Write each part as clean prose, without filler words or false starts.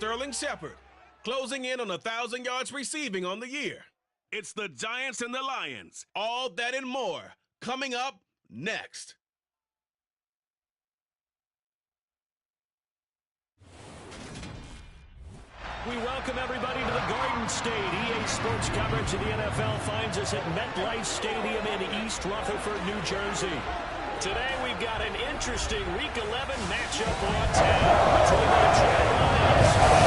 Sterling Shepard, closing in on 1,000 yards receiving on the year. It's the Giants and the Lions. All that and more coming up next. We welcome everybody to the Garden State. EA Sports coverage of the NFL finds us at MetLife Stadium in East Rutherford, New Jersey. Today we've got an interesting Week 11 matchup on tap between the Detroit Lions and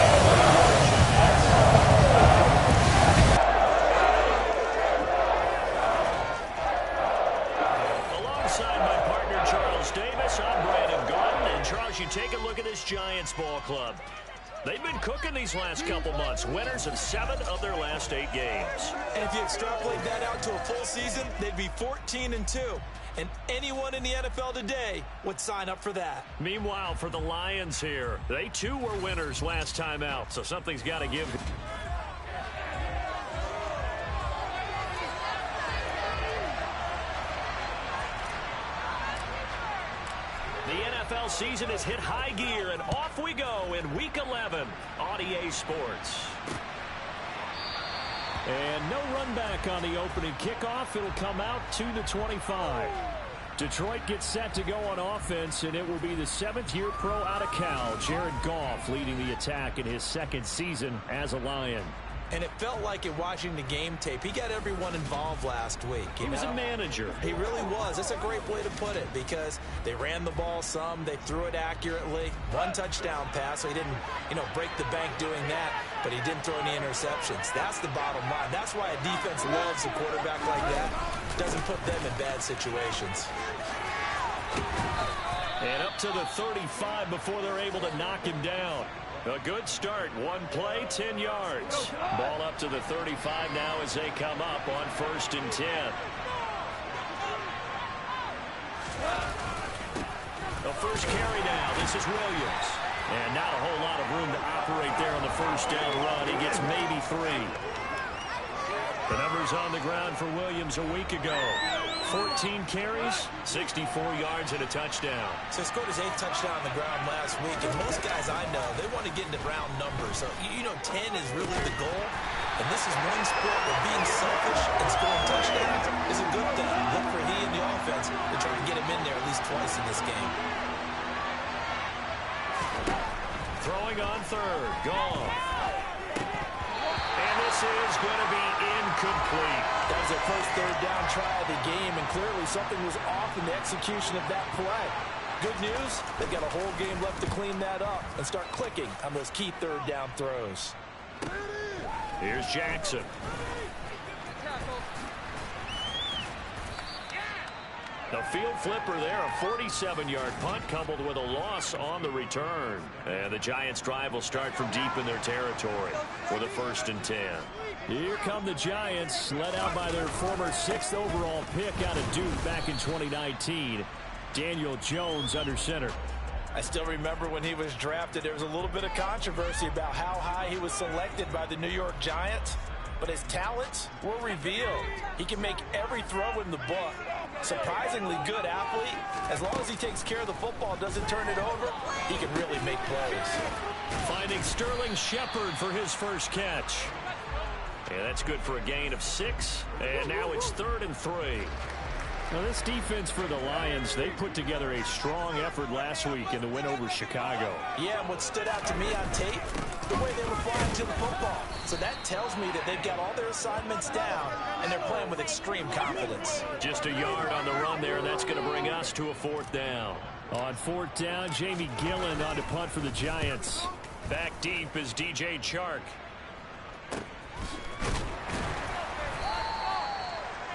alongside my partner Charles Davis, I'm Brandon Gordon. And Charles, you take a look at this Giants ball club. They've been cooking these last couple months, winners of 7 of their last 8 games. And if you extrapolate that out to a full season, they'd be 14-2. And anyone in the NFL today would sign up for that. Meanwhile, for the Lions here, they too were winners last time out, so something's got to give. The NFL season has hit high gear, and off we go in Week 11 on EA Sports. And no run back on the opening kickoff. It'll come out to the 25. Detroit gets set to go on offense, and it will be the 7th-year pro out of Cal, Jared Goff, leading the attack in his 2nd season as a Lion. And it felt like in watching the game tape, he got everyone involved last week. He was a manager. He really was. That's a great way to put it because they ran the ball some, they threw it accurately. 1 touchdown pass, so he didn't, break the bank doing that, but he didn't throw any interceptions. That's the bottom line. That's why a defense loves a quarterback like that. Doesn't put them in bad situations. And up to the 35 before they're able to knock him down. A good start. 1 play, 10 yards. Ball up to the 35 now as they come up on 1st and 10. The first carry now. This is Williams. And not a whole lot of room to operate there on the first down run. He gets maybe 3. The numbers on the ground for Williams a week ago. 14 carries, 64 yards, and a touchdown. So he scored his 8th touchdown on the ground last week, and most guys I know, they want to get into round numbers. So, 10 is really the goal, and this is one sport where being selfish and scoring touchdowns is a good thing. Look for he and the offense to try and get him in there at least twice in this game. Throwing on 3rd, gone. And this is going to be incomplete. That was their first 3rd down try of the game, and clearly something was off in the execution of that play. Good news, they've got a whole game left to clean that up and start clicking on those key 3rd down throws. Here's Jackson. The field flipper there, a 47-yard punt coupled with a loss on the return. And the Giants' drive will start from deep in their territory with a 1st and 10. Here come the Giants, led out by their former 6th overall pick out of Duke back in 2019. Daniel Jones under center. I still remember when he was drafted, there was a little bit of controversy about how high he was selected by the New York Giants. But his talents were revealed. He can make every throw in the book. Surprisingly good athlete. As long as he takes care of the football, doesn't turn it over, he can really make plays. Finding Sterling Shepard for his first catch. And that's good for a gain of 6. And now it's 3rd and 3. Now this defense for the Lions, they put together a strong effort last week in the win over Chicago. Yeah, and what stood out to me on tape, the way they were flying to the football. So that tells me that they've got all their assignments down, and they're playing with extreme confidence. Just a yard on the run there, and that's going to bring us to a 4th down. On 4th down, Jamie Gillen on to punt for the Giants. Back deep is DJ Chark.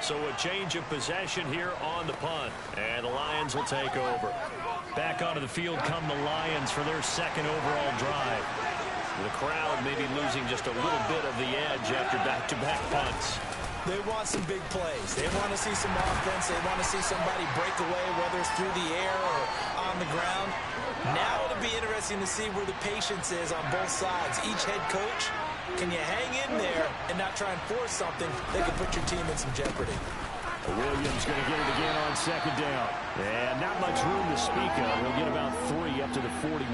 So a change of possession here on the punt. And the Lions will take over. Back onto the field come the Lions for their 2nd overall drive. The crowd maybe losing just a little bit of the edge after back-to-back punts. They want some big plays. They want to see some offense. They want to see somebody break away, whether it's through the air or on the ground. Now it'll be interesting to see where the patience is on both sides. Each head coach, can you hang in there and not try and force something that can put your team in some jeopardy? Williams going to get it again on 2nd down. And not much room to speak of. He'll get about 3 up to the 41.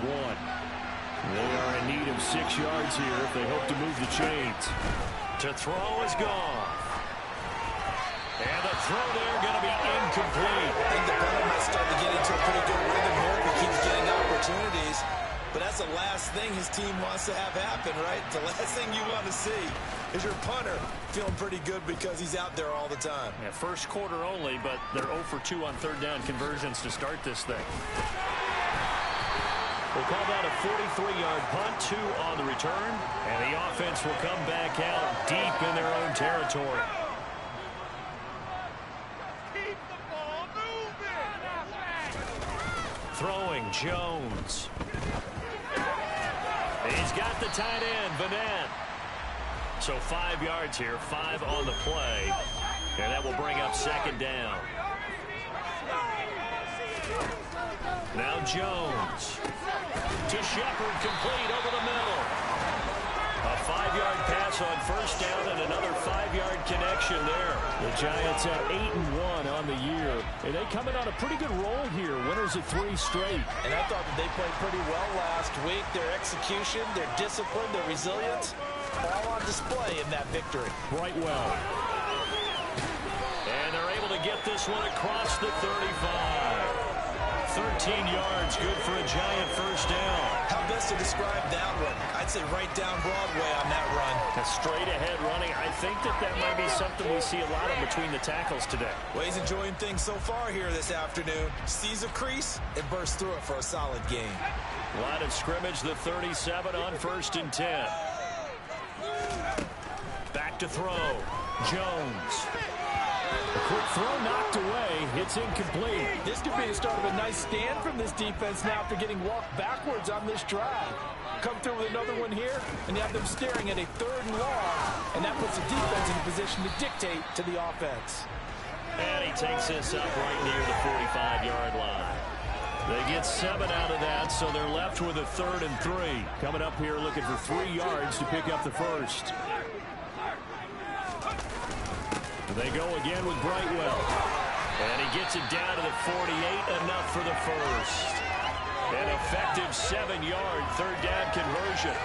They are in need of 6 yards here if they hope to move the chains. To throw is gone. And the throw there going to be incomplete. I think the punter might start to get into a pretty good rhythm here if he keeps getting opportunities. But that's the last thing his team wants to have happen, right? The last thing you want to see is your punter feeling pretty good because he's out there all the time. Yeah, first quarter only, but they're 0 for 2 on third down conversions to start this thing. We'll call that a 43-yard punt, 2 on the return, and the offense will come back out deep in their own territory. Keep the ball moving. Throwing Jones. He's got the tight end, Vanette. So 5 yards here, 5 on the play, and that will bring up second down. Now Jones. To Shepard, complete over the middle. A 5-yard pass on first down and another 5-yard connection there. The Giants at 8-1 on the year. And they coming on a pretty good roll here. Winners of 3 straight. And I thought that they played pretty well last week. Their execution, their discipline, their resilience, all on display in that victory. Brightwell. And they're able to get this one across the 35. 13 yards, good for a Giant first down. How best to describe that one? I'd say right down Broadway on that run. A straight ahead running. I think that might be something we see a lot of between the tackles today. Well, he's enjoying things so far here this afternoon. Sees a crease and bursts through it for a solid gain. Line of scrimmage, the 37 on 1st and 10. Back to throw. Jones. A quick throw knocked away. It's incomplete. This could be the start of a nice stand from this defense now after getting walked backwards on this drive. Come through with another one here, and you have them staring at a 3rd and long, and that puts the defense in a position to dictate to the offense. And he takes this up right near the 45-yard line. They get 7 out of that, so they're left with a 3rd and 3. Coming up here looking for 3 yards to pick up the first. They go again with Brightwell. And he gets it down to the 48, enough for the first. An effective 7-yard 3rd down conversion.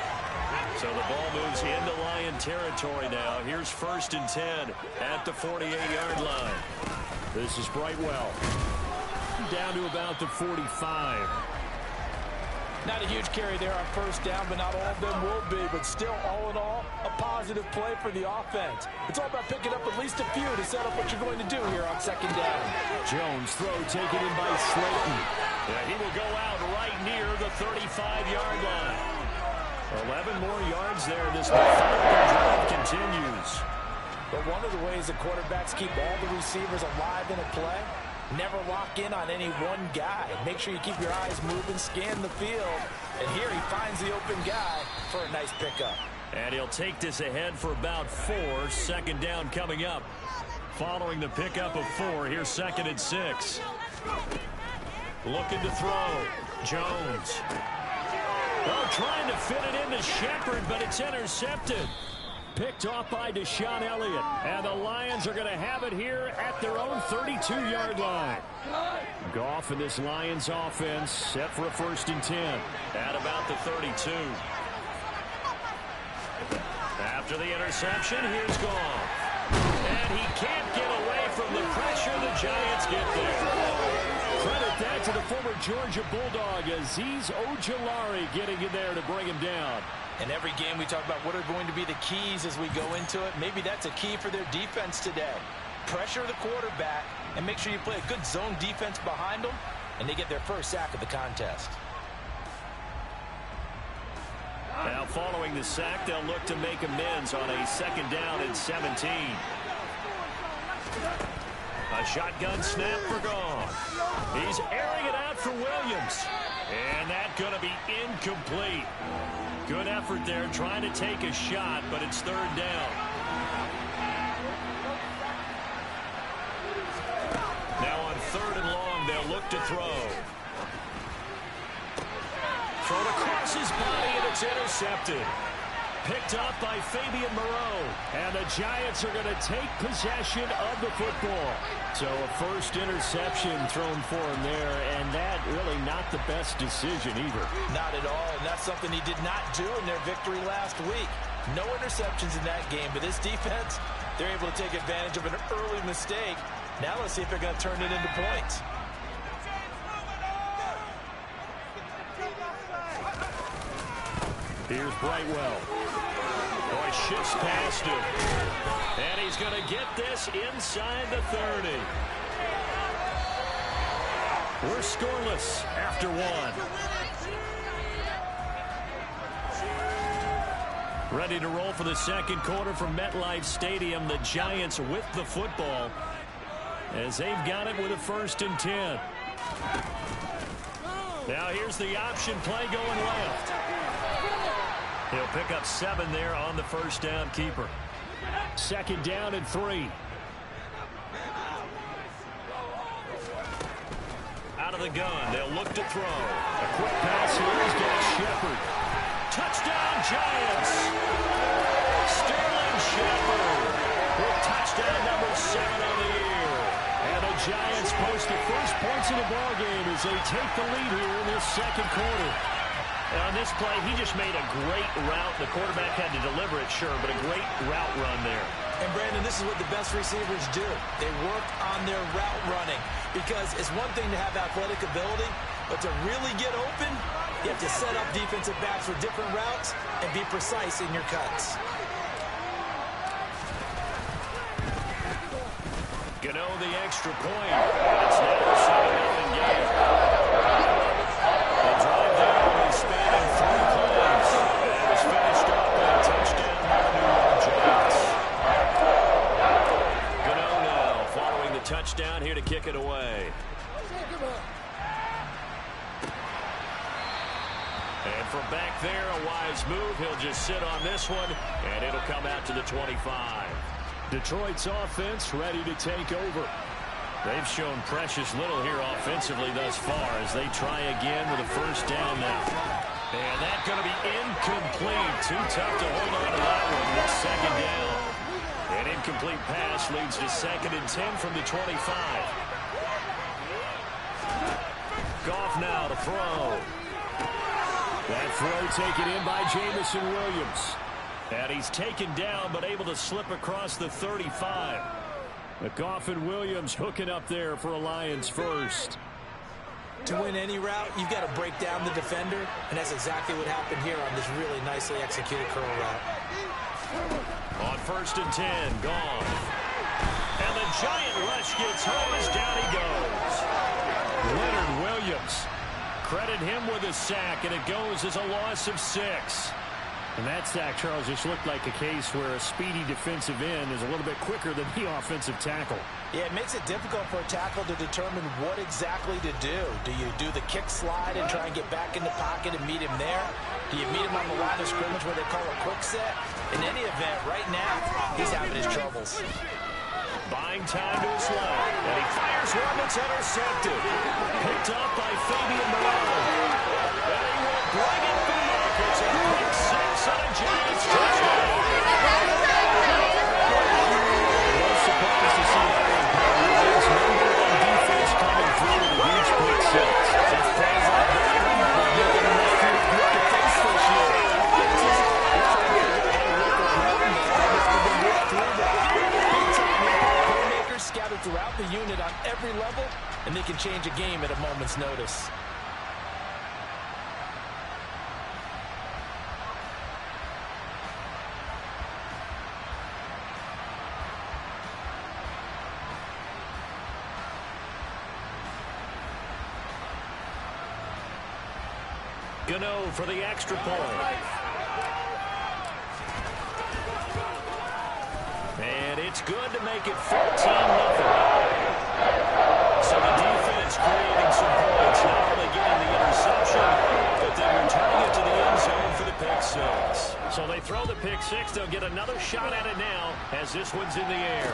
So the ball moves into Lion territory now. Here's 1st and 10 at the 48-yard line. This is Brightwell. Down to about the 45. Not a huge carry there on first down, but not all of them will be. But still, all in all, a positive play for the offense. It's all about picking up at least a few to set up what you're going to do here on 2nd down. Jones throw taken in by Slayton. Yeah, he will go out right near the 35-yard line. 11 more yards there. This drive continues. But one of the ways that quarterbacks keep all the receivers alive in a play, never lock in on any one guy. Make sure you keep your eyes moving, scan the field. And here he finds the open guy for a nice pickup. And he'll take this ahead for about 4. 2nd down coming up. Following the pickup of 4, here's 2nd and 6. Looking to throw. Jones. Oh, trying to fit it into Shepard, but it's intercepted. Picked off by Deshaun Elliott. And the Lions are going to have it here at their own 32-yard line. Goff and this Lions offense set for a 1st and 10. At about the 32. After the interception, here's Goff. And he can't get away from the pressure. The Giants get there. Credit that to the former Georgia Bulldog, Azeez Ojulari getting in there to bring him down. In every game we talk about what are going to be the keys as we go into it. Maybe that's a key for their defense today. Pressure the quarterback and make sure you play a good zone defense behind them, and they get their first sack of the contest. Now following the sack, they'll look to make amends on a 2nd down and 17. A shotgun snap for Goff. He's airing it out for Williams. And that's going to be incomplete. Good effort there trying to take a shot, but it's 3rd down. Now on 3rd and long, they'll look to throw. Thrown across his body, and it's intercepted. Picked up by Fabian Moreau. And the Giants are going to take possession of the football. So a first interception thrown for him there, and that really not the best decision either. Not at all, and that's something he did not do in their victory last week. No interceptions in that game, but this defense, they're able to take advantage of an early mistake. Now let's see if they're going to turn it into points. Here's Brightwell. Boy, shifts past him. And he's going to get this inside the 30. We're scoreless after one. Ready to roll for the second quarter from MetLife Stadium. The Giants with the football as they've got it with a 1st and 10. Now here's the option play going left. He'll pick up 7 there on the first down keeper. 2nd down and 3. Out of the gun, they'll look to throw. A quick pass here is to Shepard. Touchdown, Giants! Sterling Shepard with touchdown number 7 on the year. And the Giants post the first points in the ballgame as they take the lead here in this second quarter. And on this play, he just made a great route. The quarterback had to deliver it, sure, but a great route run there. And, Brandon, this is what the best receivers do. They work on their route running because it's one thing to have athletic ability, but to really get open, you have to set up defensive backs with different routes and be precise in your cuts. Gano the extra point. And it's now a 7-0 game. The drive there was spanning 3 plays. And it was finished up by a touchdown by the New York Giants. Gano now following the touchdown here to kick it away. And from back there, a wise move. He'll just sit on this one, and it'll come out to the 25. Detroit's offense ready to take over. They've shown precious little here offensively thus far as they try again with a first down now. And that's going to be incomplete. Too tough to hold on to that one with 2nd down. An incomplete pass leads to 2nd and 10 from the 25. Goff now to throw. That throw taken in by Jamison Williams. And he's taken down but able to slip across the 35. Goff and Williams hooking up there for a Lions first. To win any route, you've got to break down the defender, and that's exactly what happened here on this really nicely executed curl route. On 1st and 10, Goff. And the Giant rush gets home as down he goes. Leonard Williams. Credit him with a sack, and it goes as a loss of 6. And that sack, Charles, just looked like a case where a speedy defensive end is a little bit quicker than the offensive tackle. Yeah, it makes it difficult for a tackle to determine what exactly to do. Do you do the kick slide and try and get back in the pocket and meet him there? Do you meet him on the line of scrimmage where they call a quick set? In any event, right now, he's having his troubles. Buying time to his left, and he fires one that's intercepted. Picked up by Fabian Moreau. And he will bring it back. It's a pick 6 on a Giants touchdown. No surprise to see that Lions number 1 defense coming through with a huge pick 6. It's plays like that will give them enough to look at face this year. Scattered throughout the unit on every level, and they can change a game at a moment's notice. Gano for the extra point. And it's good to make it 14-0. So the defense creating some points, not only getting the interception, but then returning it to the end zone for the pick 6. So they throw the pick 6. They'll get another shot at it now as this one's in the air.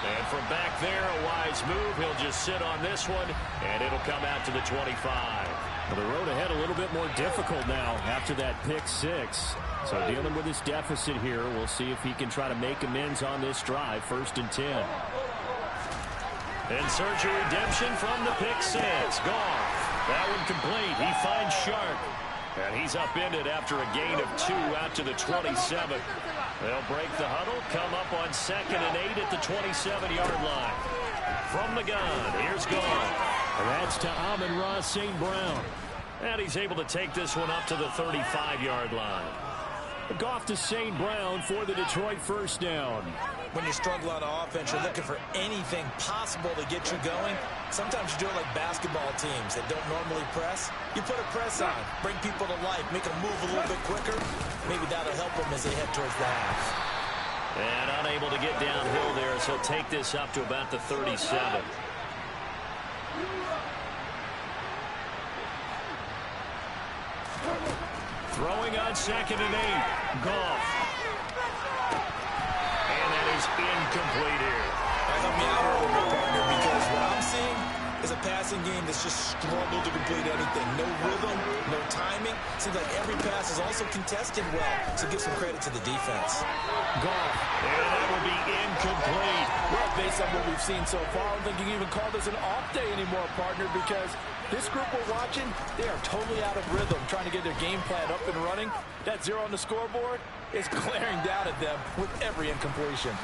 And from back there, a wise move. He'll just sit on this one, and it'll come out to the 25. Well, the road ahead a little bit more difficult now after that pick six. So dealing with this deficit here, we'll see if he can try to make amends on this drive. 1st and 10. And search of redemption from the pick six. Gone. That one complete. He finds Sharp. And he's upended after a gain of 2 out to the 27. They'll break the huddle, come up on 2nd and 8 at the 27-yard line. From the gun, here's Goff. And that's to Amon-Ra St. Brown. And he's able to take this one up to the 35-yard line. Goff to St. Brown for the Detroit first down. When you struggle on offense, you're looking for anything possible to get you going. Sometimes you do it like basketball teams that don't normally press. You put a press on, bring people to life, make them move a little bit quicker. Maybe that'll help them as they head towards the half. And unable to get downhill there, so he'll take this up to about the 37. Throwing on 2nd and 8. Goff. And that is incomplete here. Help me out a little bit, partner, because what I'm seeing is a passing game that's just struggled to complete anything. No rhythm, no timing. Seems like every pass is also contested well, so give some credit to the defense. Goff. And that will be incomplete. Well, based on what we've seen so far, I don't think you can even call this an off day anymore, partner, because this group we're watching, they are totally out of rhythm, trying to get their game plan up and running. That 0 on the scoreboard is glaring down at them with every incompletion.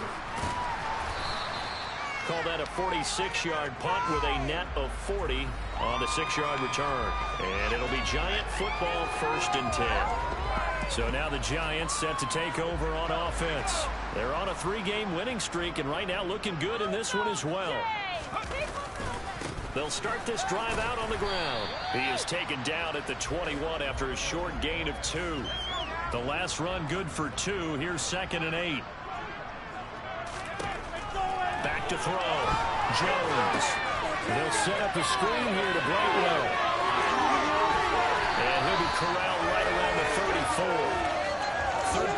Call that a 46-yard punt with a net of 40 on the 6-yard return. And it'll be Giant football 1st and 10. So now the Giants set to take over on offense. They're on a 3-game winning streak, and right now looking good in this one as well. They'll start this drive out on the ground. He is taken down at the 21 after a short gain of 2. The last run good for 2. Here's 2nd and 8. Back to throw. Jones. They'll set up the screen here to Brightwell. And he'll be corralled right around the 34.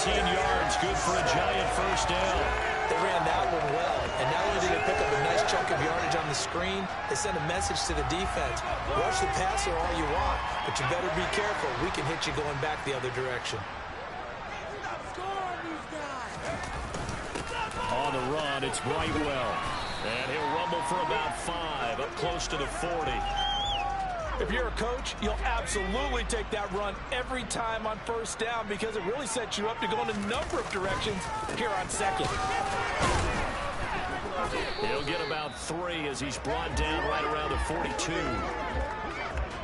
13 yards, good for a Giant first down. They ran that one well, and not only did they pick up a nice chunk of yardage on the screen, they sent a message to the defense. Rush the passer all you want, but you better be careful. We can hit you going back the other direction. On the run, it's Brightwell. And he'll rumble for about 5, up close to the 40. If you're a coach, you'll absolutely take that run every time on first down because it really sets you up to go in a number of directions here on 2nd. He'll get about 3 as he's brought down right around the 42.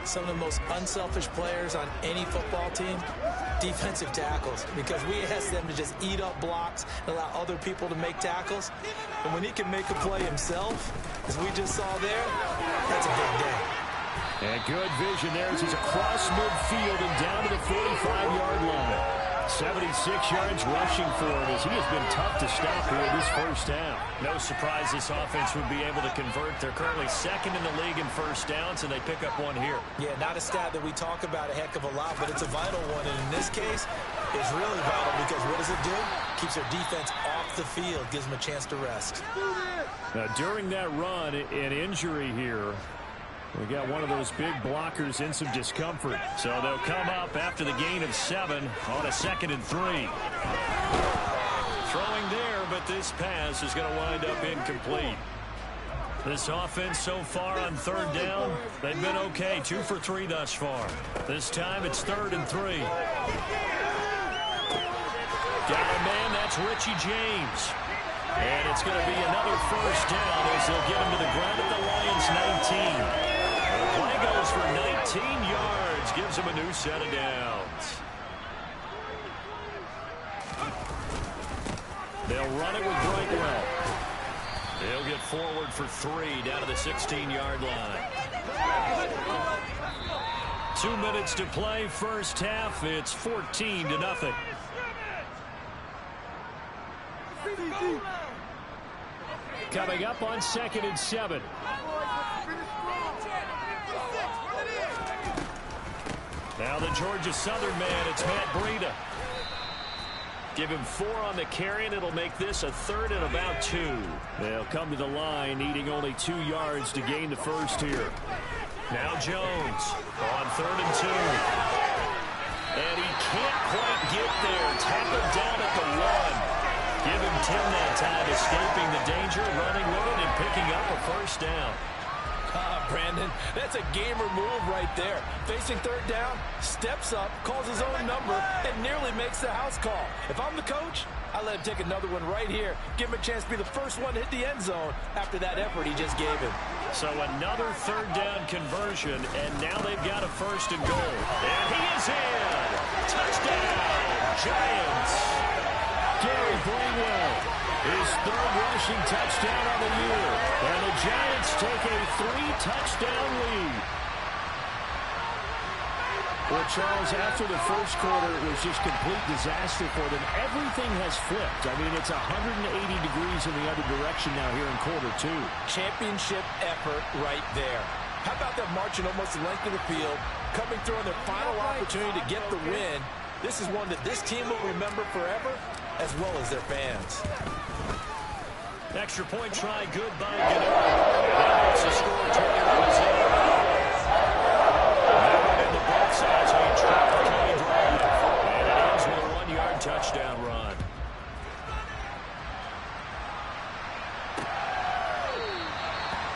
Some of the most unselfish players on any football team, defensive tackles, because we ask them to just eat up blocks and allow other people to make tackles. And when he can make a play himself, as we just saw there, that's a big day. And good vision there as he's across midfield and down to the 45-yard line. 76 yards rushing for him as he has been tough to stop here this first half. No surprise this offense would be able to convert. They're currently 2nd in the league in first downs, and they pick up 1 here. Yeah, not a stat that we talk about a heck of a lot, but it's a vital one. And in this case, it's really vital because what does it do? Keeps their defense off the field, gives them a chance to rest. Now, during that run, an injury here. We got one of those big blockers in some discomfort. So they'll come up after the gain of 7 on a 2nd and 3. Throwing there, but this pass is going to wind up incomplete. This offense so far on 3rd down, they've been okay. 2 for 3 thus far. This time it's 3rd and 3. Got a man, that's Richie James. And it's going to be another first down as they'll get him to the ground at the Lions 19. The play goes for 19 yards, gives him a new set of downs. They'll run it with Brightwell. He'll get forward for 3 down to the 16-yard line. 2 minutes to play, first half. It's 14-0. Coming up on 2nd and 7. Now the Georgia Southern man, it's Matt Breida. Give him 4 on the carry, and it'll make this a 3rd and about 2. They'll come to the line, needing only 2 yards to gain the first here. Now Jones on 3rd and 2. And he can't quite get there. Tackled down at the 1. Give him 10 that time, escaping the danger, running with it, and picking up a first down. Brandon, that's a gamer move right there. Facing 3rd down, steps up, calls his own number, and nearly makes the house call. If I'm the coach, I let him take another one right here. Give him a chance to be the first one to hit the end zone after that effort he just gave him. So another 3rd down conversion, and now they've got a 1st and goal. And he is in. Touchdown, Giants. Gary Bringwell, his 3rd rushing touchdown on the year. And the Giants take a 3-touchdown lead. Well, Charles, after the first quarter, it was just complete disaster for them. Everything has flipped. I mean, it's 180 degrees in the other direction now here in quarter 2. Championship effort right there. How about them marching almost the length of the field, coming through on their final opportunity to get the win? This is one that this team will remember forever, as well as their fans. Extra point try, good by Gennaro. That makes the score 21-0. That one into both sides of a traffic-heavy drive. And it ends with a 1-yard touchdown run.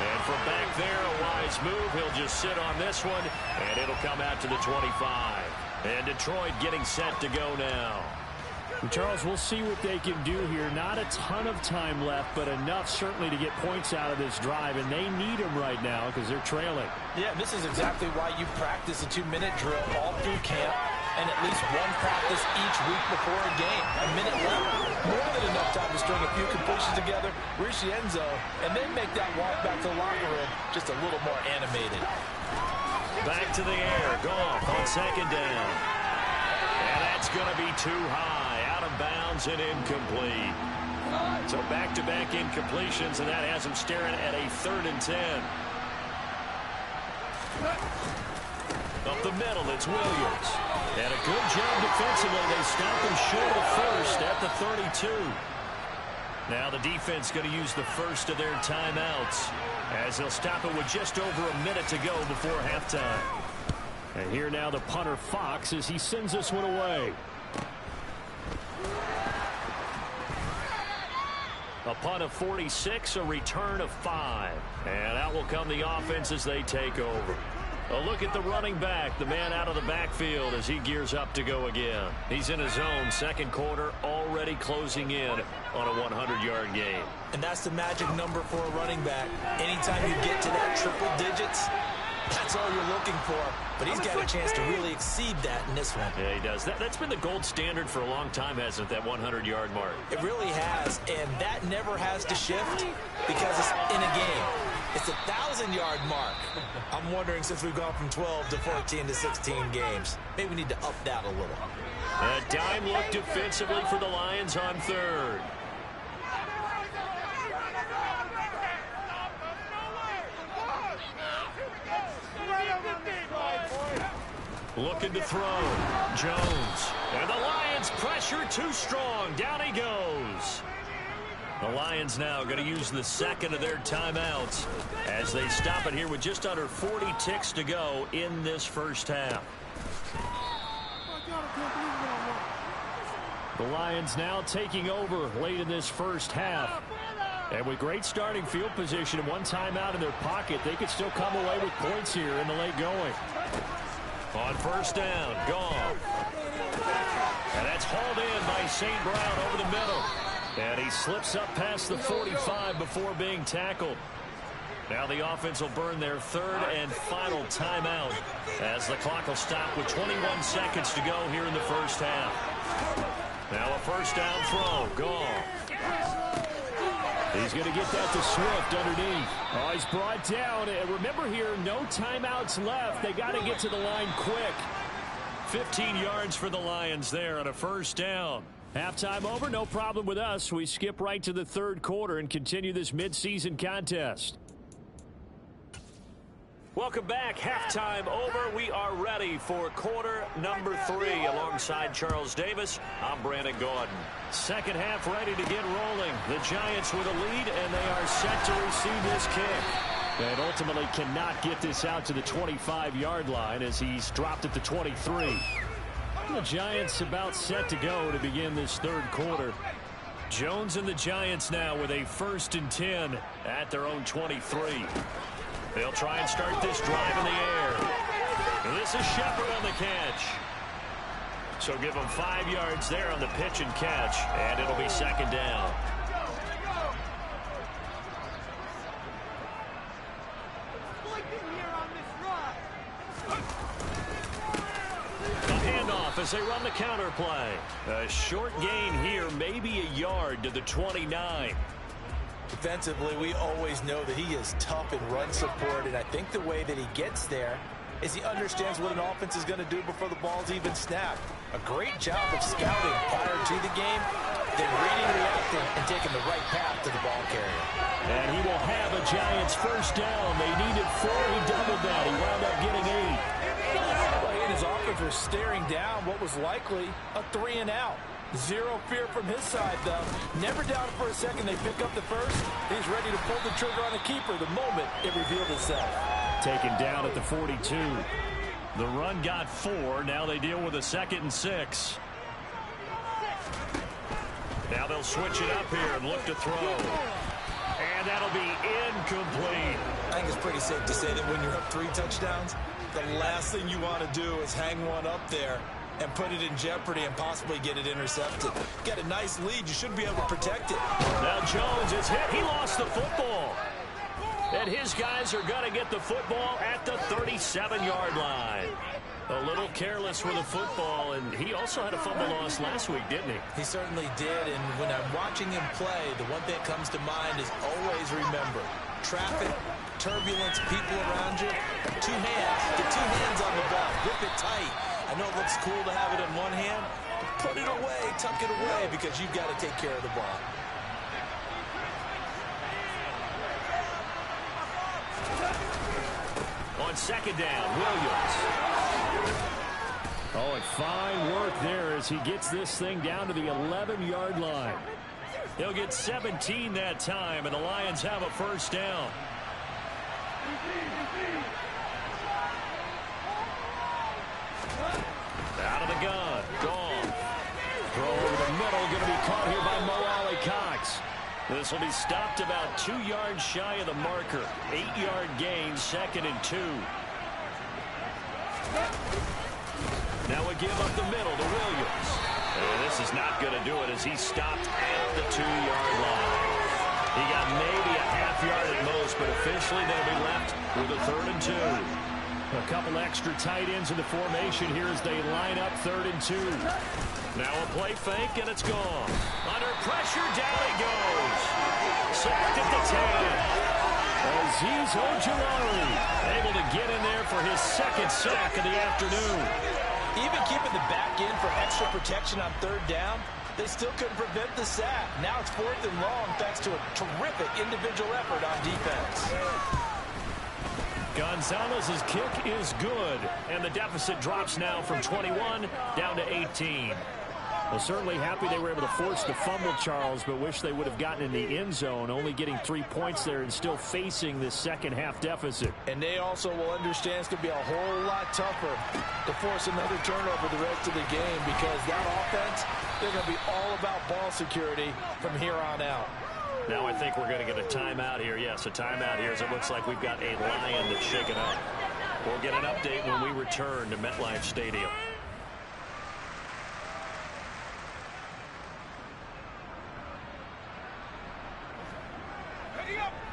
And from back there, a wise move. He'll just sit on this one, and it'll come out to the 25. And Detroit getting set to go now. Charles, we'll see what they can do here. Not a ton of time left, but enough certainly to get points out of this drive, and they need them right now because they're trailing. Yeah, this is exactly why you practice a 2-minute drill all through camp and at least one practice each week before a game. A minute left, more than enough time to string a few completions together, reach the end zone, and then make that walk back to the locker room just a little more animated. Back to the air, Goff on 2nd down. And that's going to be too high, out of bounds and incomplete. So back-to-back incompletions, and that has him staring at a 3rd and 10. Up the middle, it's Williams. And a good job defensively. They stop him short of first at the 32. Now the defense going to use the first of their timeouts as they'll stop it with just over a minute to go before halftime. And here now the punter Fox as he sends this one away. A punt of 46, a return of 5. And out will come the offense as they take over. A look at the running back, the man out of the backfield as he gears up to go again. He's in his zone, 2nd quarter, already closing in on a 100-yard game. And that's the magic number for a running back. Anytime you get to that triple digits, that's all you're looking for. But he's got a chance to really exceed that in this one. Yeah, he does. That's been the gold standard for a long time, hasn't it, that 100-yard mark? It really has, and that never has to shift because it's in a game. It's a 1,000-yard mark. I'm wondering, since we've gone from 12 to 14 to 16 games, maybe we need to up that a little. A dime look defensively for the Lions on 3rd. Looking to throw. Jones. And the Lions pressure too strong. Down he goes. The Lions now going to use the 2nd of their timeouts as they stop it here with just under 40 ticks to go in this first half. The Lions now taking over late in this first half. And with great starting field position and one timeout in their pocket, they could still come away with points here in the late going. On 1st down, Goff. And that's hauled in by St. Brown over the middle. And he slips up past the 45 before being tackled. Now the offense will burn their 3rd and final timeout as the clock will stop with 21 seconds to go here in the first half. Now a 1st down throw. Goff. He's going to get that to Swift underneath. Oh, he's brought down. And remember here, no timeouts left. They got to get to the line quick. 15 yards for the Lions there on a 1st down. Halftime over, no problem with us. We skip right to the 3rd quarter and continue this midseason contest. Welcome back. Halftime over. We are ready for quarter number 3. Alongside Charles Davis, I'm Brandon Gordon. Second half ready to get rolling. The Giants with a lead, and they are set to receive this kick. And ultimately cannot get this out to the 25-yard line as he's dropped at the 23. The Giants about set to go to begin this third quarter. Jones and the Giants now with a 1st and 10 at their own 23. They'll try and start this drive in the air. And this is Shepard on the catch. So give him 5 yards there on the pitch and catch, and it'll be 2nd down. The handoff as they run the counter play. A short gain here, maybe a yard to the 29. Defensively, we always know that he is tough in run support, and I think the way that he gets there is he understands what an offense is going to do before the ball's even snapped. A great job of scouting prior to the game, then reading, reacting, and taking the right path to the ball carrier. And he will have a Giants 1st down. They needed 4. He doubled that. He wound up getting 8. Well, he and his offense were staring down what was likely a 3-and-out. Zero fear from his side, though. Never doubted for a second they pick up the first. He's ready to pull the trigger on a keeper the moment it revealed itself. Taken down at the 42. The run got 4. Now they deal with a 2nd and 6. Now they'll switch it up here and look to throw. And that'll be incomplete. I think it's pretty safe to say that when you're up 3 touchdowns, the last thing you want to do is hang one up there and put it in jeopardy and possibly get it intercepted. Get a nice lead. You should be able to protect it. Now Jones is hit. He lost the football. And his guys are going to get the football at the 37-yard line. A little careless with the football, and he also had a fumble loss last week, didn't he? He certainly did, and when I'm watching him play, the one thing that comes to mind is always remember, traffic, turbulence, people around you, 2 hands. Get 2 hands on the ball. Grip it tight. I know it looks cool to have it in one hand, but put it away, tuck it away, because you've got to take care of the ball. On 2nd down, Williams. Oh, and fine work there as he gets this thing down to the 11-yard line. He'll get 17 that time, and the Lions have a 1st down. Out of the gun, Goff. Throw over the middle, going to be caught here by Mo Alley-Cox. This will be stopped about 2 yards shy of the marker. 8-yard gain, 2nd and 2. Now we give up the middle to Williams. And this is not going to do it as he stopped at the 2-yard line. He got maybe a half yard at most, but officially they'll be left with a 3rd and 2. A couple extra tight ends in the formation here as they line up 3rd and 2. Now a play fake, and it's gone. Under pressure, down he goes. Sacked at the 10. Azeez Ojulari able to get in there for his 2nd sack of the afternoon. Even keeping the back end for extra protection on 3rd down, they still couldn't prevent the sack. Now it's 4th and long thanks to a terrific individual effort on defense. Gonzalez's kick is good, and the deficit drops now from 21 down to 18. Well, certainly happy they were able to force the fumble, Charles, but wish they would have gotten in the end zone, only getting 3 points there and still facing this second-half deficit. And they also will understand it's going to be a whole lot tougher to force another turnover the rest of the game because that offense, they're going to be all about ball security from here on out. Now I think we're going to get a timeout here. Yes, a timeout here as it looks like we've got a Lion that's shaken up. We'll get an update when we return to MetLife Stadium.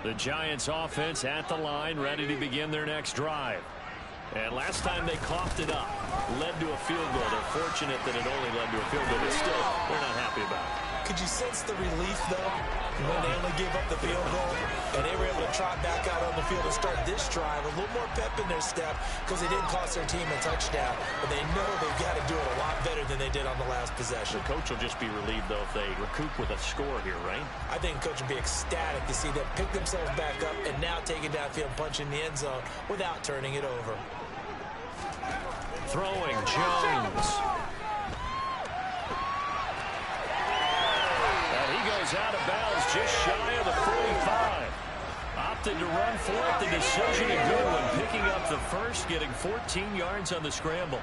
The Giants offense at the line, ready to begin their next drive. And last time they coughed it up, led to a field goal. They're fortunate that it only led to a field goal, but still, they're not happy about it. Could you sense the relief, though, when they only gave up the field goal and they were able to trot back out on the field and start this drive? A little more pep in their step because they didn't cost their team a touchdown, but they know they've got to do it a lot better than they did on the last possession. The coach will just be relieved, though, if they recoup with a score here, right? I think the coach will be ecstatic to see them pick themselves back up and now take it downfield, punch in the end zone without turning it over. Throwing, Jones. And he goes out of bounds just shy of the 45. something to run for it. The decision a good one, picking up the first, getting 14 yards on the scramble.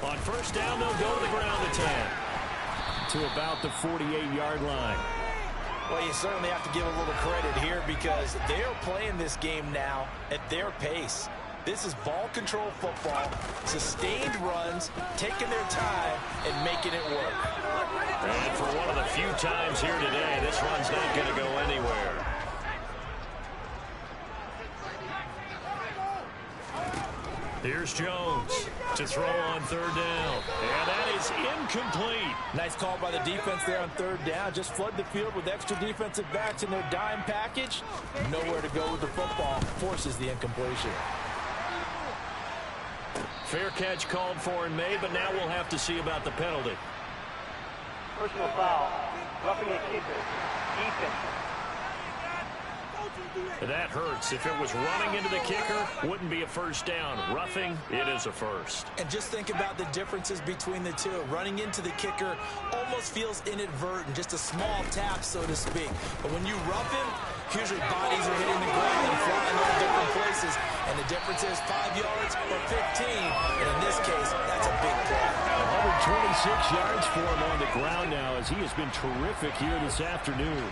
On first down, they'll go to the ground attack to about the 48-yard line. Well, you certainly have to give a little credit here because they're playing this game now at their pace. This is ball control football, sustained runs, taking their time, and making it work. And for one of the few times here today, this run's not going to go anywhere. Here's Jones to throw on third down. And that is incomplete. Nice call by the defense there on third down. Just flood the field with extra defensive backs in their dime package. Nowhere to go with the football. Forces the incompletion. Fair catch called for and made, but now we'll have to see about the penalty. Personal foul. Roughing a kicker. Defense. That hurts. If it was running into the kicker, wouldn't be a first down. Roughing, it is a first. And just think about the differences between the two. Running into the kicker almost feels inadvertent, just a small tap, so to speak. But when you rough him, usually bodies are hitting the ground and flying all different places. And the difference is 5 yards or 15. And in this case, that's a big play. 126 yards for him on the ground now as he has been terrific here this afternoon.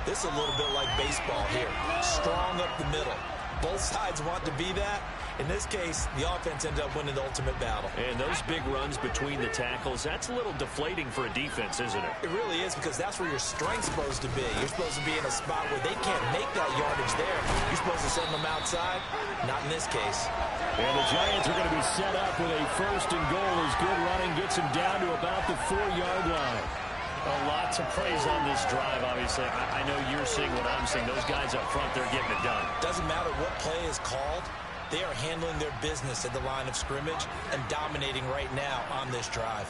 This is a little bit like baseball here. Strong up the middle. Both sides want to be that. In this case, the offense ended up winning the ultimate battle. And those big runs between the tackles, that's a little deflating for a defense, isn't it? It really is, because that's where your strength's supposed to be. You're supposed to be in a spot where they can't make that yardage there. You're supposed to send them outside. Not in this case. And the Giants are going to be set up with a first and goal as good running gets him down to about the 4-yard line. A lot to praise on this drive, obviously. I know you're seeing what I'm seeing. Those guys up front, they're getting it done. Doesn't matter what play is called. They are handling their business at the line of scrimmage and dominating right now on this drive.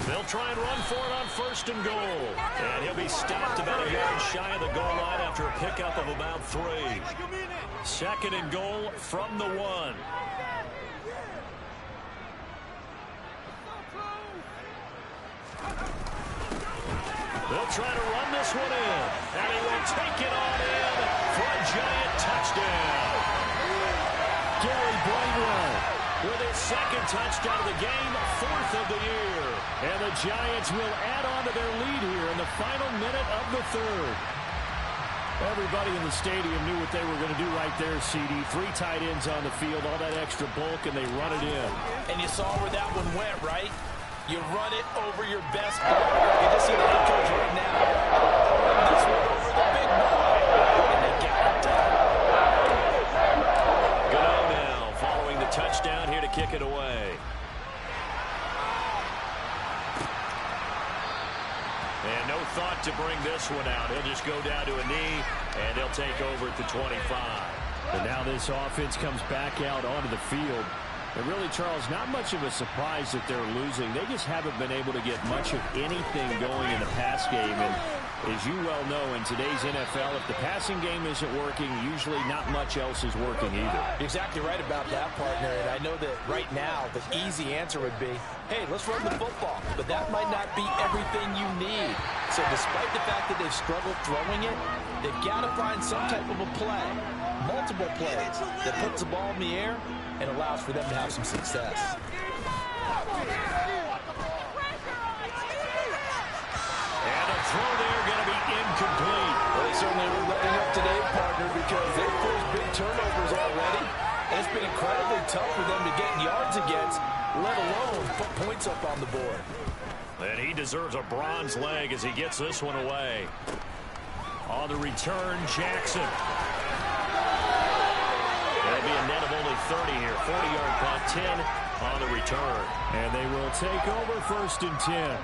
They'll try and run for it on first and goal. And he'll be stopped about a yard shy of the goal line after a pickup of about 3. Second and goal from the 1. They'll try to run this one in. And he will take it on in for a Giant touchdown. Gary Bridewell with his second touchdown of the game, 4th of the year. And the Giants will add on to their lead here in the final minute of the 3rd. Everybody in the stadium knew what they were going to do right there, CD. 3 tight ends on the field, all that extra bulk, and they run it in. And you saw where that one went, right? You run it over your best player. You just see the head coach right now. This one over the big boy. And they got it done. Go now, following the touchdown here to kick it away. And no thought to bring this one out. He'll just go down to a knee, and they'll take over at the 25. And now this offense comes back out onto the field. And really, Charles, not much of a surprise that they're losing. They just haven't been able to get much of anything going in the pass game. And as you well know, in today's NFL, if the passing game isn't working, usually not much else is working either. You're exactly right about that, partner. And I know that right now the easy answer would be, hey, let's run the football. But that might not be everything you need. So despite the fact that they've struggled throwing it, they've got to find some type of a play, multiple plays, that puts the ball in the air and allows for them to have some success. And a throw there going to be incomplete. Well, they certainly were letting up today, partner, because they've forced big turnovers already. And it's been incredibly tough for them to get yards against, let alone put points up on the board. And he deserves a bronze leg as he gets this one away. On the return, Jackson. That'll be a net of only 30 here. 40-yard punt, 10 on the return. And they will take over first and 10.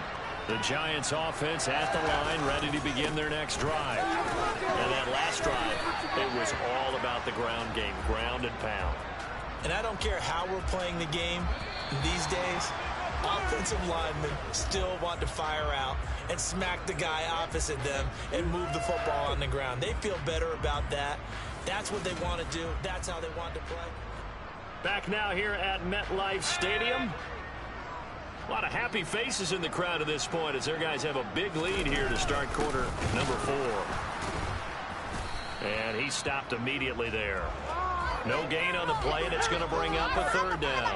The Giants offense at the line, ready to begin their next drive. And that last drive, it was all about the ground game, ground and pound. And I don't care how we're playing the game these days, offensive linemen still want to fire out and smack the guy opposite them and move the football on the ground. They feel better about that. That's what they want to do. That's how they want to play. Back now here at MetLife Stadium. A lot of happy faces in the crowd at this point as their guys have a big lead here to start quarter number 4. And he stopped immediately there. No gain on the play, and it's going to bring up a 3rd down.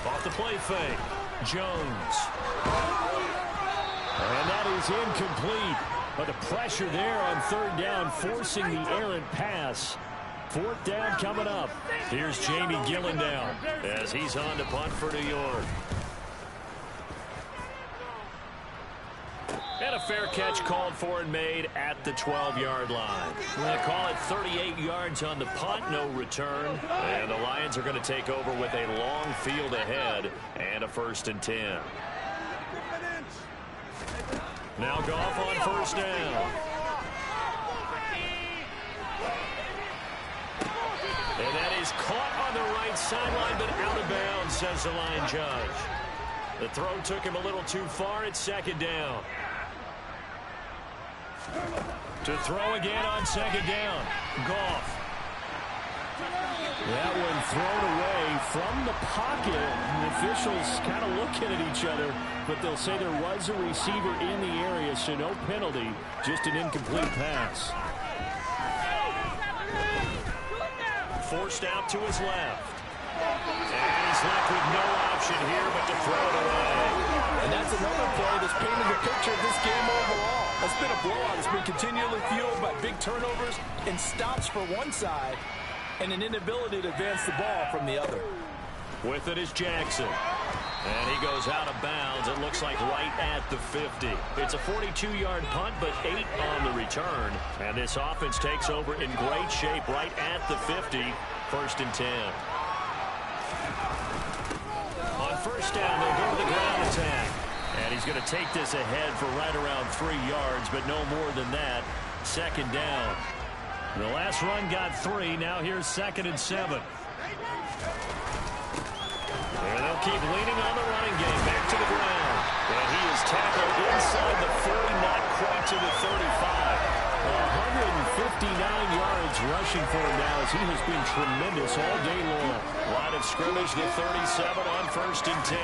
Off the play fake, Jones. And that is incomplete. But the pressure there on 3rd down, forcing the errant pass. 4th down coming up. Here's Jamie Gillen down as he's on to punt for New York. And a fair catch called for and made at the 12-yard line. They call it 38 yards on the punt, no return. And the Lions are going to take over with a long field ahead and a 1st and 10. Now Goff on 1st down. And that is caught on the right sideline, but out of bounds, says the line judge. The throw took him a little too far. It's 2nd down. To throw again on 2nd down. Goff. That one thrown away from the pocket. The officials kind of looking at each other, but they'll say there was a receiver in the area, so no penalty, just an incomplete pass. Forced out to his left. And he's left with no option here but to throw it away. And that's another play that's painted the picture of this game overall. It's been a blowout. It's been continually fueled by big turnovers and stops for one side and an inability to advance the ball from the other. With it is Jackson. And he goes out of bounds. It looks like right at the 50. It's a 42-yard punt, but 8 on the return. And this offense takes over in great shape right at the 50. 1st and 10. On 1st down, they'll go to the ground attack. And he's going to take this ahead for right around 3 yards, but no more than that. 2nd down. The last run got 3. Now here's 2nd and 7. And they'll keep leaning on the running game. Back to the ground. And he is tackled inside the 40, not quite to the 35. 159 yards rushing for him now as he has been tremendous all day long. Line of scrimmage, the 37 on 1st and 10.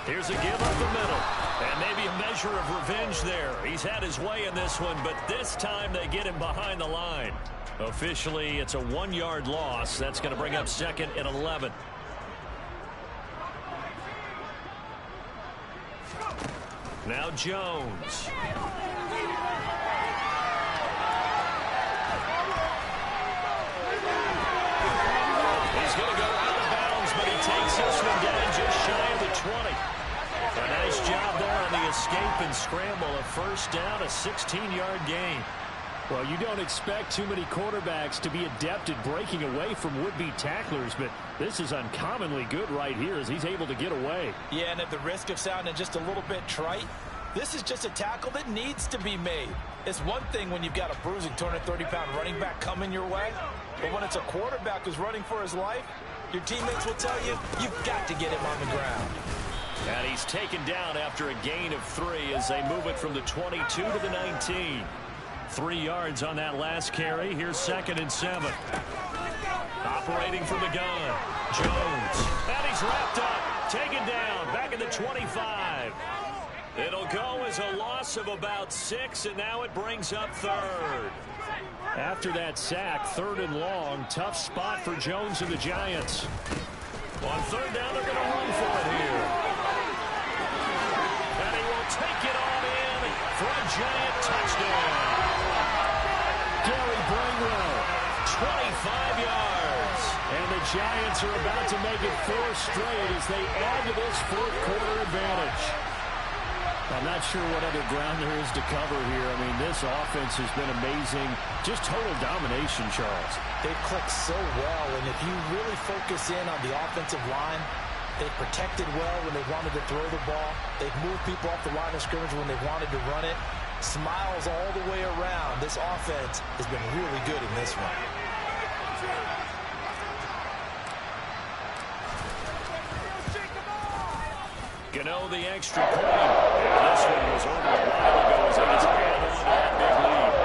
Here's a give up the middle. And maybe a measure of revenge there. He's had his way in this one, but this time they get him behind the line. Officially, it's a 1-yard loss. That's going to bring up 2nd and 11. Now Jones. He's going to go out of bounds, but he takes this one down just shy of the 20. A nice job there on the escape and scramble. A 1st down, a 16-yard gain. Well, you don't expect too many quarterbacks to be adept at breaking away from would-be tacklers, but this is uncommonly good right here as he's able to get away. Yeah, and at the risk of sounding just a little bit trite, this is just a tackle that needs to be made. It's one thing when you've got a bruising 230-pound running back coming your way, but when it's a quarterback who's running for his life, your teammates will tell you, you've got to get him on the ground. And he's taken down after a gain of 3 as they move it from the 22 to the 19. 3 yards on that last carry. Here's 2nd and 7. Operating from the gun. Jones. And he's wrapped up. Taken down. Back at the 25. It'll go as a loss of about 6, and now it brings up 3rd. After that sack, 3rd and long. Tough spot for Jones and the Giants. On 3rd down, they're going to run for it here. And he will take it on in for a Giant touchdown. Gary Bramwell, 25 yards. And the Giants are about to make it 4 straight as they add to this 4th quarter advantage. I'm not sure what other ground there is to cover here. I mean, this offense has been amazing. Just total domination, Charles. They've clicked so well, and if you really focus in on the offensive line, they've protected well when they wanted to throw the ball. They've moved people off the line of scrimmage when they wanted to run it. Smiles all the way around. This offense has been really good in this one. Gano the extra point. And this one was over a while ago as they just add on to that big lead.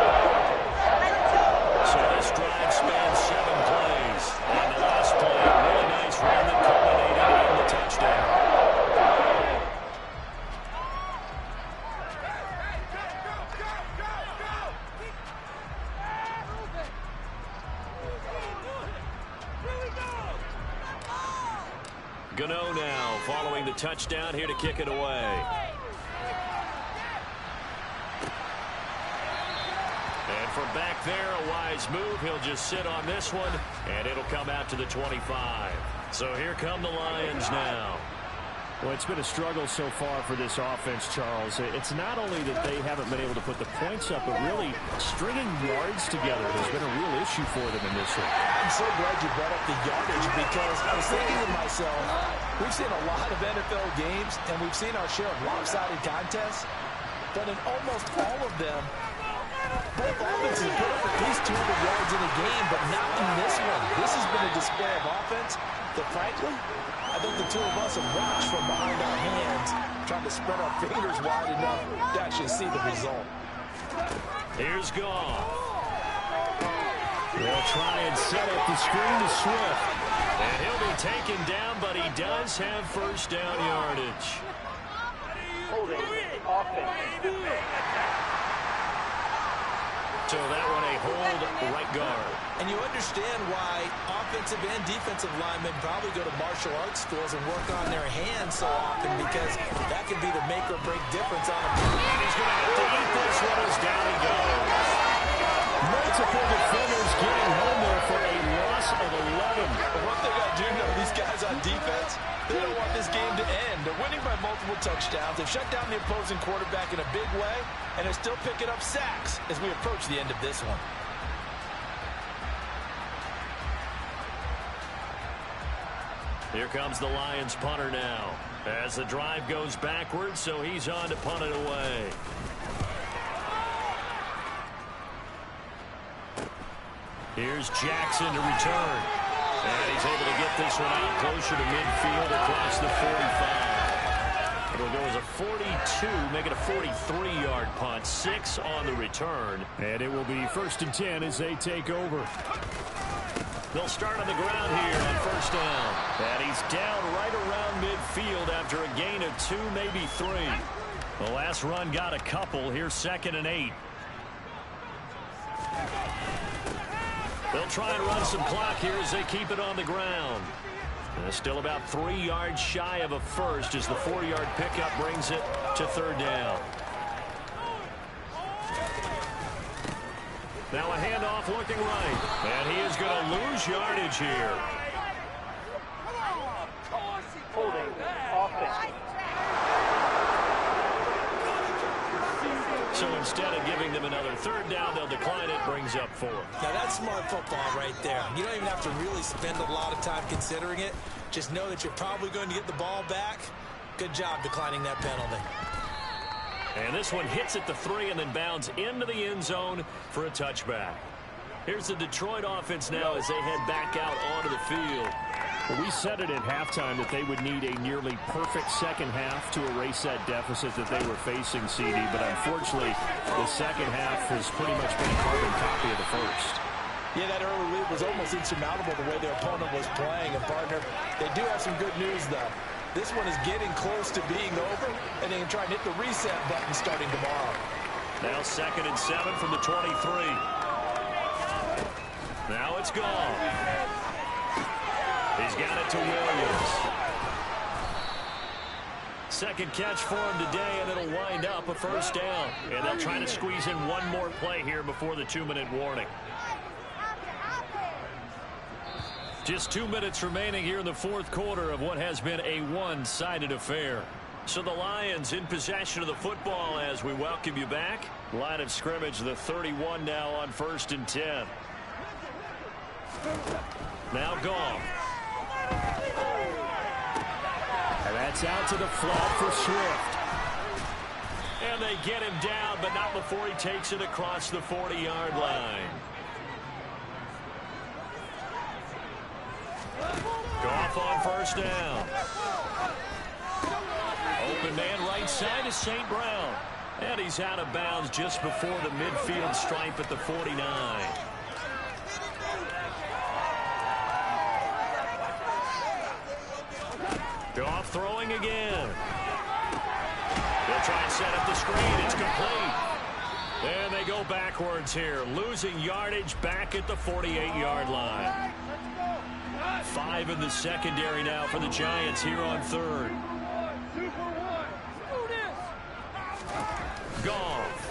So this drive spans 7 plays. And the last play Gano now following the touchdown here to kick it away. And from back there, a wise move. He'll just sit on this one, and it'll come out to the 25. So here come the Lions now. Well, it's been a struggle so far for this offense, Charles. It's not only that they haven't been able to put the points up, but really stringing yards together has been a real issue for them in this one. I'm so glad you brought up the yardage because I was thinking to myself, we've seen a lot of NFL games, and we've seen our share of lopsided contests, but in almost all of them, both offenses put up at least 200 yards in a game, but not in this one. This has been a display of offense that, frankly, I think the two of us have watched from behind our hands, trying to spread our fingers wide enough to actually see the result. Here's Goff. They'll try and set up the screen to Swift. And he'll be taken down, but he does have first down yardage. Holding offense. So that one a hold right guard. And you understand why offensive and defensive linemen probably go to martial arts schools and work on their hands so often, because that can be the make or break difference on a play. And he's going to have to eat this one as down he goes. Multiple defenders getting home there for a loss of 11. But one thing I do know, these guys on defense, they don't want this game to end. They're winning by multiple touchdowns. They've shut down the opposing quarterback in a big way, and they're still picking up sacks as we approach the end of this one. Here comes the Lions punter now as the drive goes backwards, so he's on to punt it away. Here's Jackson to return. And he's able to get this one out closer to midfield across the 45. It'll go as a 42, make it a 43-yard punt. 6 on the return. And it will be 1st and 10 as they take over. They'll start on the ground here on first down. And he's down right around midfield after a gain of 2, maybe 3. The last run got a couple. Here's 2nd and 8. They'll try and run some clock here as they keep it on the ground. Still about 3 yards shy of a first as the 4-yard pickup brings it to 3rd down. Now a handoff looking right. And he is going to lose yardage here. Holding offense. So instead of giving them another 3rd down, they'll decline it, brings up 4. Now that's smart football right there. You don't even have to really spend a lot of time considering it. Just know that you're probably going to get the ball back. Good job declining that penalty. And this one hits at the 3 and then bounds into the end zone for a touchback. Here's the Detroit offense now as they head back out onto the field. Well, we said it at halftime that they would need a nearly perfect second half to erase that deficit that they were facing, CD. But unfortunately, the second half has pretty much been a carbon copy of the first. Yeah, that early lead was almost insurmountable the way their opponent was playing. And, partner, they do have some good news, though. This one is getting close to being over, and they can try and hit the reset button starting tomorrow. Now 2nd and 7 from the 23. Now it's gone. He's got it to Williams. Second catch for him today, and it'll wind up a first down. And they'll try to squeeze in one more play here before the 2-minute warning. Just 2 minutes remaining here in the 4th quarter of what has been a one-sided affair. So the Lions in possession of the football as we welcome you back. Line of scrimmage, the 31 now on 1st and 10. Now Goff. And that's out to the flat for Swift. And they get him down, but not before he takes it across the 40-yard line. Goff on first down. Open man right side is St. Brown. And he's out of bounds just before the midfield stripe at the 49. Goff throwing again. They'll try and set up the screen. It's complete. And they go backwards here, losing yardage back at the 48-yard line. 5 in the secondary now for the Giants here on third. Goff.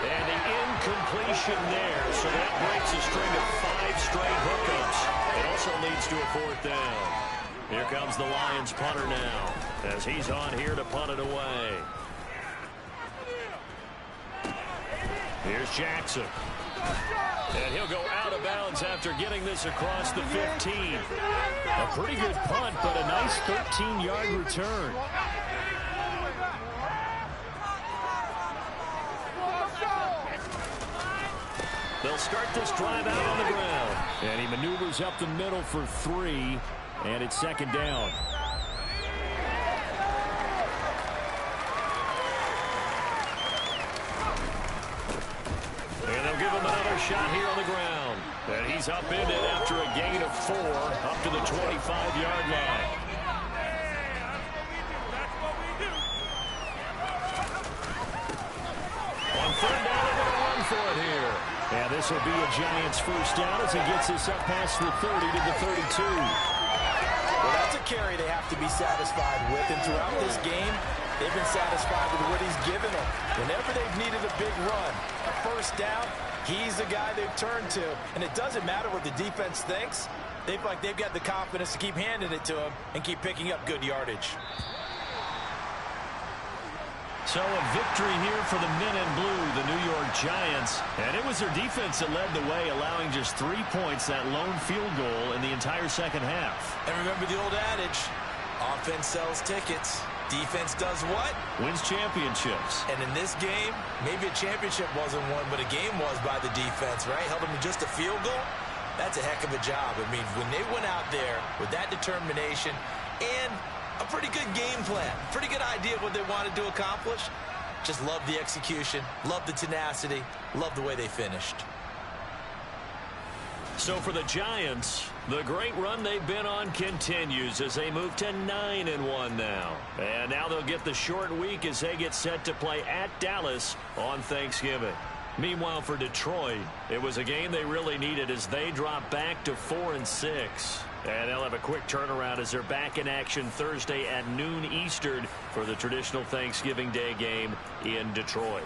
And the incompletion there, so that breaks a string of 5 straight hookups. It also leads to a 4th down. Here comes the Lions punter now, as he's on here to punt it away. Here's Jackson. And he'll go out of bounds after getting this across the 15. A pretty good punt, but a nice 13-yard return. They'll start this drive out on the ground. And he maneuvers up the middle for 3, and it's 2nd down. And they'll give him another shot here on the ground. And he's upended after a gain of 4 up to the 25-yard line. On 3rd down, they're going to run for it here. And this will be a Giants 1st down as he gets this up past the 30 to the 32. Well, that's a carry they have to be satisfied with. And throughout this game, they've been satisfied with what he's given them. Whenever they've needed a big run, a 1st down, he's the guy they've turned to. And it doesn't matter what the defense thinks. They've got the confidence to keep handing it to him and keep picking up good yardage. So a victory here for the men in blue, the New York Giants. And it was their defense that led the way, allowing just 3 points, that lone field goal in the entire 2nd half. And remember the old adage, offense sells tickets. Defense does what? Wins championships. And in this game, maybe a championship wasn't won, but a game was by the defense, right? Held them to just a field goal. That's a heck of a job. I mean, when they went out there with that determination and a pretty good game plan, pretty good idea of what they wanted to accomplish, just love the execution, love the tenacity, love the way they finished. So for the Giants, the great run they've been on continues as they move to 9-1 now. And now they'll get the short week as they get set to play at Dallas on Thanksgiving. Meanwhile, for Detroit, it was a game they really needed as they drop back to 4-6. And they'll have a quick turnaround as they're back in action Thursday at noon Eastern for the traditional Thanksgiving Day game in Detroit.